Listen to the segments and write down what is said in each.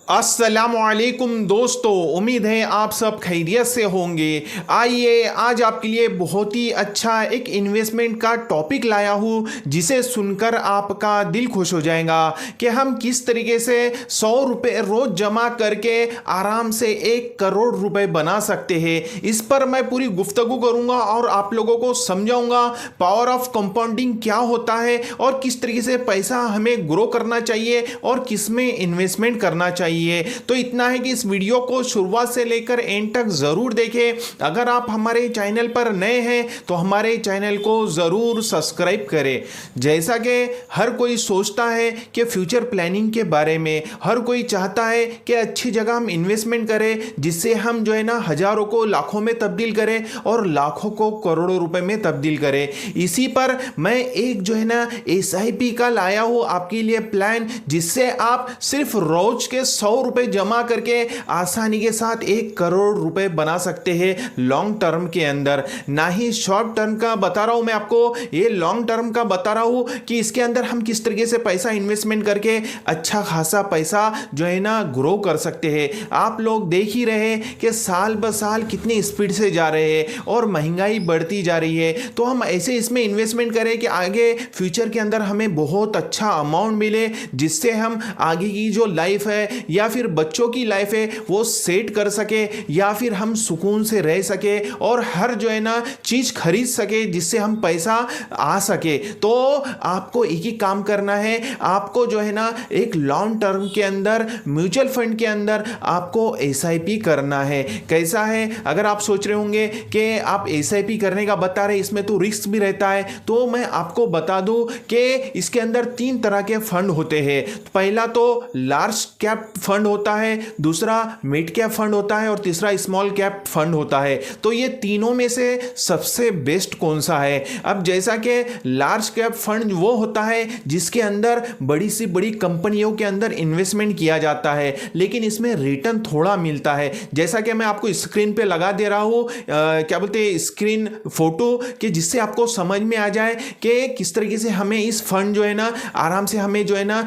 अस्सलामुअलैकुम दोस्तों, उम्मीद है आप सब खैरियत से होंगे। आइए आज आपके लिए बहुत ही अच्छा एक इन्वेस्टमेंट का टॉपिक लाया हूँ जिसे सुनकर आपका दिल खुश हो जाएगा कि हम किस तरीके से 100 रुपये रोज जमा करके आराम से 1 करोड़ रुपए बना सकते हैं। इस पर मैं पूरी गुफ्तगू करूँगा और आप लोगों को समझाऊंगा पावर ऑफ कंपाउंडिंग क्या होता है और किस तरीके से पैसा हमें ग्रो करना चाहिए और किस में इन्वेस्टमेंट करना चाहिए। तो इतना है कि इस वीडियो को शुरुआत से लेकर एंड तक जरूर देखें। अगर आप हमारे चैनल पर नए हैं तो हमारे चैनल को जरूर सब्सक्राइब करें। जैसा कि हर कोई सोचता है कि फ्यूचर प्लानिंग के बारे में, हर कोई चाहता है कि अच्छी जगह हम इन्वेस्टमेंट करें जिससे हम जो है ना हजारों को लाखों में तब्दील करें और लाखों को करोड़ों रुपए में तब्दील करें। इसी पर मैं एक जो है ना SIP का लाया हूं आपके लिए प्लान, जिससे आप सिर्फ रोज के 100 रुपए जमा करके आसानी के साथ 1 करोड़ रुपए बना सकते हैं लॉन्ग टर्म के अंदर। ना ही शॉर्ट टर्म का बता रहा हूं मैं आपको, ये लॉन्ग टर्म का बता रहा हूं कि इसके अंदर हम किस तरीके से पैसा इन्वेस्टमेंट करके अच्छा खासा पैसा जो है ना ग्रो कर सकते हैं। आप लोग देख ही रहे हैं कि साल ब साल कितनी स्पीड से जा रहे हैं और महंगाई बढ़ती जा रही है। तो हम ऐसे इसमें इन्वेस्टमेंट करें कि आगे फ्यूचर के अंदर हमें बहुत अच्छा अमाउंट मिले, जिससे हम आगे की जो लाइफ है या फिर बच्चों की लाइफ है वो सेट कर सके, या फिर हम सुकून से रह सके और हर जो है ना चीज खरीद सके जिससे हम पैसा आ सके। तो आपको एक ही काम करना है, आपको जो है ना एक लॉन्ग टर्म के अंदर म्यूचुअल फंड के अंदर आपको SIP करना है। कैसा है, अगर आप सोच रहे होंगे कि आप SIP करने का बता रहे इसमें तो रिस्क भी रहता है, तो मैं आपको बता दूं कि इसके अंदर 3 तरह के फंड होते हैं। पहला तो लार्ज कैप फंड होता है, दूसरा मिड कैप फंड होता है और तीसरा स्मॉल कैप फंड होता है। तो ये तीनों में से सबसे बेस्ट कौन सा है? अब जैसा कि लार्ज कैप फंड वो होता है जिसके अंदर बड़ी सी बड़ी कंपनियों के अंदर इन्वेस्टमेंट किया जाता है, लेकिन इसमें रिटर्न थोड़ा मिलता है। जैसा कि मैं आपको स्क्रीन पे लगा दे रहा हूं, क्या बोलते हैं, स्क्रीन फोटो, कि जिससे आपको समझ में आ जाए कि किस तरीके से हमें इस फंड जो है ना आराम से हमें जो है ना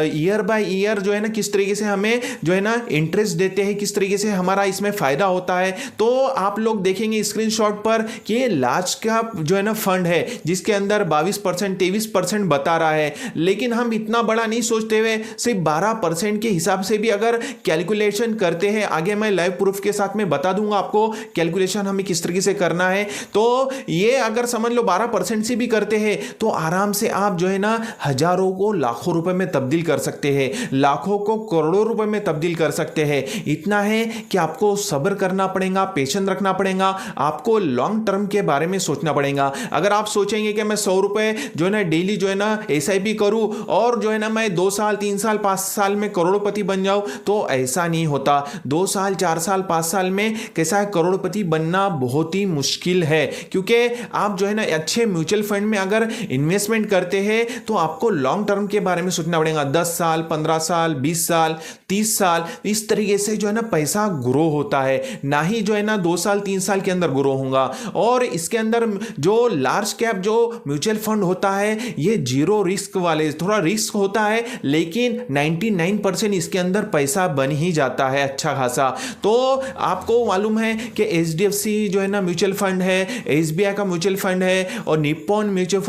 ईयर बाय ईयर जो है ना किस तरीके से हमें जो है ना इंटरेस्ट देते हैं, किस तरीके से हमारा इसमें फायदा होता है। तो आप लोग देखेंगे स्क्रीनशॉट पर कि ये लार्ज कैप जो है ना फंड है जिसके अंदर 22% 23% बता रहा है, लेकिन हम इतना बड़ा नहीं सोचते हुए सिर्फ 12% के हिसाब से भी अगर कैलकुलेशन करते हैं, आगे मैं लाइव प्रूफ के साथ में बता दूंगा आपको कैलकुलेशन हमें किस तरीके से करना है। तो ये अगर समझ लो 12% से भी करते हैं तो आराम से आप जो है ना हजारों को लाखों रुपए में तब्दील कर सकते हैं, लाखों को करोड़ों रुपए में तब्दील कर सकते हैं। इतना है कि आपको सब्र करना पड़ेगा, पेशेंस रखना पड़ेगा, आपको लॉन्ग टर्म के बारे में सोचना पड़ेगा। अगर आप सोचेंगे कि मैं 100 रुपए जो है ना डेली जो है ना SIP करूं और जो है ना मैं 2 साल 3 साल 5 साल में करोड़पति बन जाऊं, तो ऐसा नहीं होता। 2 साल 4 साल 5 साल में कैसा है, करोड़पति बनना बहुत ही मुश्किल है, क्योंकि आप जो है ना अच्छे म्यूचुअल फंड में अगर इन्वेस्टमेंट करते हैं तो आपको लॉन्ग टर्म के बारे में सोचना पड़ेगा। 10 साल 15 साल 20 साल 30 साल इस तरीके से जो है ना पैसा ग्रो होता है, ना ही जो है ना 2 साल 3 साल के अंदर ग्रो होगा। और इसके अंदर जो लार्ज कैप जो म्यूचुअल फंड होता है ये जीरो रिस्क वाले, थोड़ा रिस्क होता है लेकिन 99% इसके अंदर पैसा बन ही जाता है अच्छा खासा। तो आपको मालूम है कि HDFC जो है ना म्यूचुअल फंड है, SBI का म्यूचुअल फंड है और निप्पॉन म्यूचुअल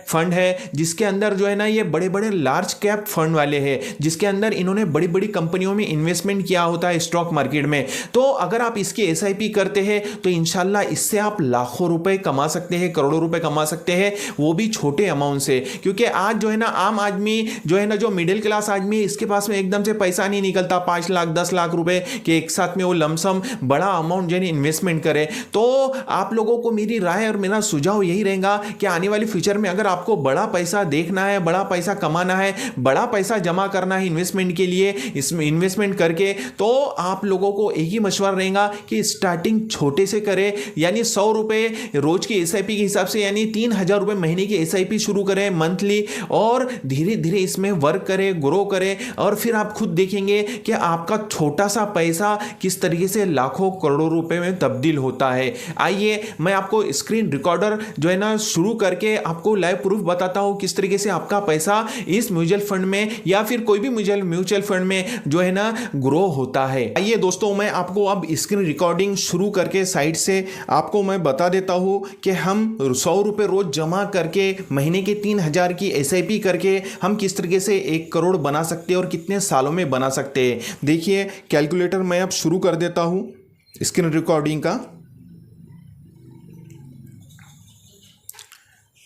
फंड है जिसके अंदर जो है ना ये बड़े बड़े लार्ज कैप फंड वाले हैं, जिसके अंदर इन्होंने बड़ी बड़ी कंपनियों में इन्वेस्टमेंट किया होता है स्टॉक मार्केट में। तो अगर आप इसकी SIP करते हैं तो इंशाल्लाह इससे आप लाखों रुपए कमा सकते हैं, करोड़ों रुपए कमा सकते हैं, वो भी छोटे अमाउंट से। क्योंकि आज जो है ना आम आदमी जो है ना जो मिडिल क्लास आदमी इसके पास में एकदम से पैसा नहीं निकलता 5 लाख 10 लाख रुपए के एक साथ में वो लमसम बड़ा अमाउंट जो है इन्वेस्टमेंट करे। तो आप लोगों को मेरी राय और मेरा सुझाव यही रहेगा कि आने वाले फ्यूचर में अगर आपको बड़ा पैसा देखना है, बड़ा पैसा कमाना है, बड़ा पैसा जमा करना है इन्वेस्टमेंट के लिए, इसमें इन्वेस्टमेंट करके, तो आप लोगों को एक ही मशवरा रहेगा कि स्टार्टिंग छोटे से करें। यानी 100 रुपए रोज की SIP के हिसाब से यानी 3000 रुपए महीने की SIP शुरू करें मंथली, और धीरे धीरे इसमें वर्क करें, ग्रो करें, और फिर आप खुद देखेंगे कि आपका छोटा सा पैसा किस तरीके से लाखों करोड़ों रुपए में तब्दील होता है। आइए मैं आपको स्क्रीन रिकॉर्डर जो है ना शुरू करके आपको लाइव प्रूफ बताता हूं किस तरीके से आपका पैसा इस म्यूचुअल फंड में या फिर कोई भी म्यूचुअल फंड में में जो है ना ग्रो होता है। आइए दोस्तों, मैं आपको अब स्क्रीन रिकॉर्डिंग शुरू करके साइड से आपको मैं बता देता हूँ कि हम 100 रुपये रोज जमा करके महीने के 3000 की SIP करके हम किस तरीके से 1 करोड़ बना सकते हैं और कितने सालों में बना सकते हैं। देखिए कैलकुलेटर मैं अब शुरू कर देता हूँ स्क्रीन रिकॉर्डिंग का।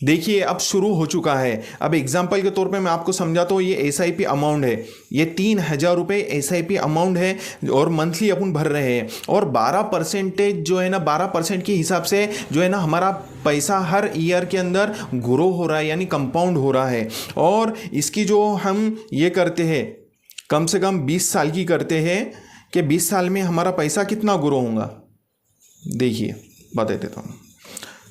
देखिए अब शुरू हो चुका है। अब एग्जाम्पल के तौर पे मैं आपको समझाता हूँ। ये SIP अमाउंट है, ये 3000 रुपये SIP अमाउंट है और मंथली अपन भर रहे हैं और 12% जो है ना 12% के हिसाब से जो है ना हमारा पैसा हर ईयर के अंदर ग्रो हो रहा है, यानी कंपाउंड हो रहा है। और इसकी जो हम ये करते हैं कम से कम 20 साल की करते हैं कि 20 साल में हमारा पैसा कितना ग्रो होगा। देखिए बता देता हूँ।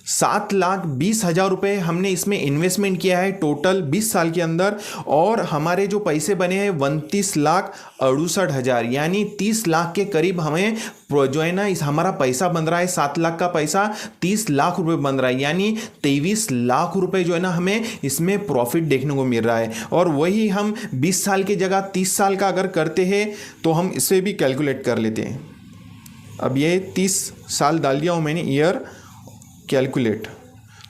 7,20,000 रुपये हमने इसमें इन्वेस्टमेंट किया है टोटल 20 साल के अंदर और हमारे जो पैसे बने हैं 29,68,000 यानी 30 लाख के करीब हमें जो है ना इस हमारा पैसा बन रहा है। 7 लाख का पैसा 30 लाख रुपए बन रहा है, यानी 23 लाख रुपए जो है ना हमें इसमें प्रॉफिट देखने को मिल रहा है। और वही हम 20 साल की जगह 30 साल का अगर करते हैं तो हम इसे भी कैलकुलेट कर लेते हैं। अब ये 30 साल डाल दिया हूँ मैंने, ईयर कैलकुलेट।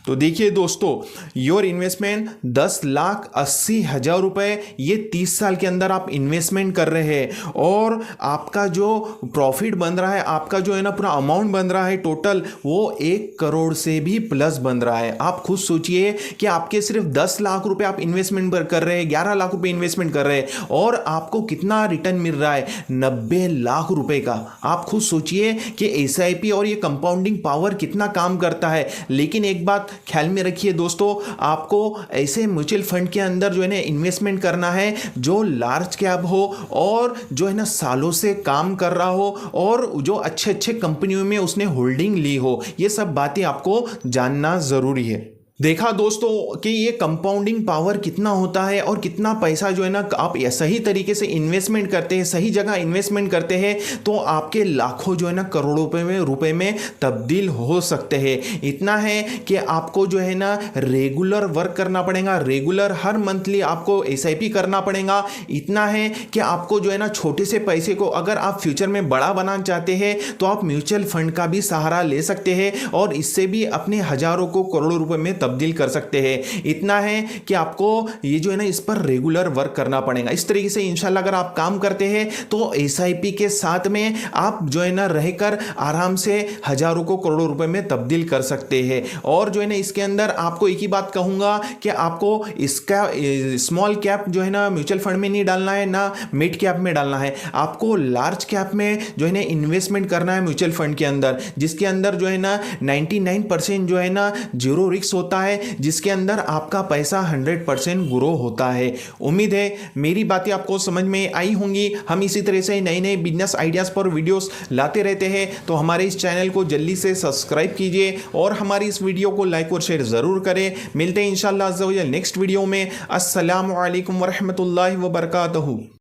तो देखिए दोस्तों, योर इन्वेस्टमेंट 10,80,000 रुपये ये 30 साल के अंदर आप इन्वेस्टमेंट कर रहे हैं और आपका जो प्रॉफिट बन रहा है, आपका जो है ना पूरा अमाउंट बन रहा है टोटल, वो 1 करोड़ से भी प्लस बन रहा है। आप खुद सोचिए कि आपके सिर्फ 10 लाख रुपए आप इन्वेस्टमेंट कर रहे हैं, 11 लाख रुपए इन्वेस्टमेंट कर रहे हैं और आपको कितना रिटर्न मिल रहा है, 90 लाख रुपए का। आप खुद सोचिए कि SIP और ये कंपाउंडिंग पावर कितना काम करता है। लेकिन एक बात ख्याल में रखिए दोस्तों, आपको ऐसे म्यूचुअल फंड के अंदर जो है ना इन्वेस्टमेंट करना है जो लार्ज कैप हो और जो है ना सालों से काम कर रहा हो और जो अच्छे अच्छे कंपनियों में उसने होल्डिंग ली हो। ये सब बातें आपको जानना जरूरी है। देखा दोस्तों कि ये कंपाउंडिंग पावर कितना होता है और कितना पैसा जो है ना आप सही तरीके से इन्वेस्टमेंट करते हैं, सही जगह इन्वेस्टमेंट करते हैं तो आपके लाखों जो है ना करोड़ों रुपए में तब्दील हो सकते हैं। इतना है कि आपको जो है ना रेगुलर वर्क करना पड़ेगा, रेगुलर हर मंथली आपको SIP करना पड़ेगा। इतना है कि आपको जो है ना छोटे से पैसे को अगर आप फ्यूचर में बड़ा बनाना चाहते हैं तो आप म्यूचुअल फंड का भी सहारा ले सकते हैं और इससे भी अपने हजारों को करोड़ों रुपए में तब्दील कर सकते हैं। इतना है कि आपको ये जो है ना इस पर रेगुलर वर्क करना पड़ेगा। इस तरीके से इंशाल्लाह अगर आप काम करते हैं तो SIP के साथ में आप जो है ना रहकर आराम से हजारों को करोड़ों रुपए में तब्दील कर सकते हैं। और जो है ना इसके अंदर आपको एक ही बात कहूंगा कि आपको इसका स्मॉल कैप जो है ना म्यूचुअल फंड में नहीं डालना है, ना मिड कैप में डालना है, आपको लार्ज कैप में जो है ना इन्वेस्टमेंट करना है म्यूचुअल फंड के अंदर, जिसके अंदर जो है ना 99% जो है ना जीरो रिस्क होता है, जिसके अंदर आपका पैसा 100% ग्रो होता है। उम्मीद है मेरी बातें आपको समझ में आई होंगी। हम इसी तरह से नए नए बिजनेस आइडियाज़ पर वीडियोस लाते रहते हैं, तो हमारे इस चैनल को जल्दी से सब्सक्राइब कीजिए और हमारी इस वीडियो को लाइक और शेयर ज़रूर करें। मिलते हैं इंशाअल्लाह नेक्स्ट वीडियो में। अस्सलामु अलैकुम वरहमतुल्लाहि वबरकातुहू।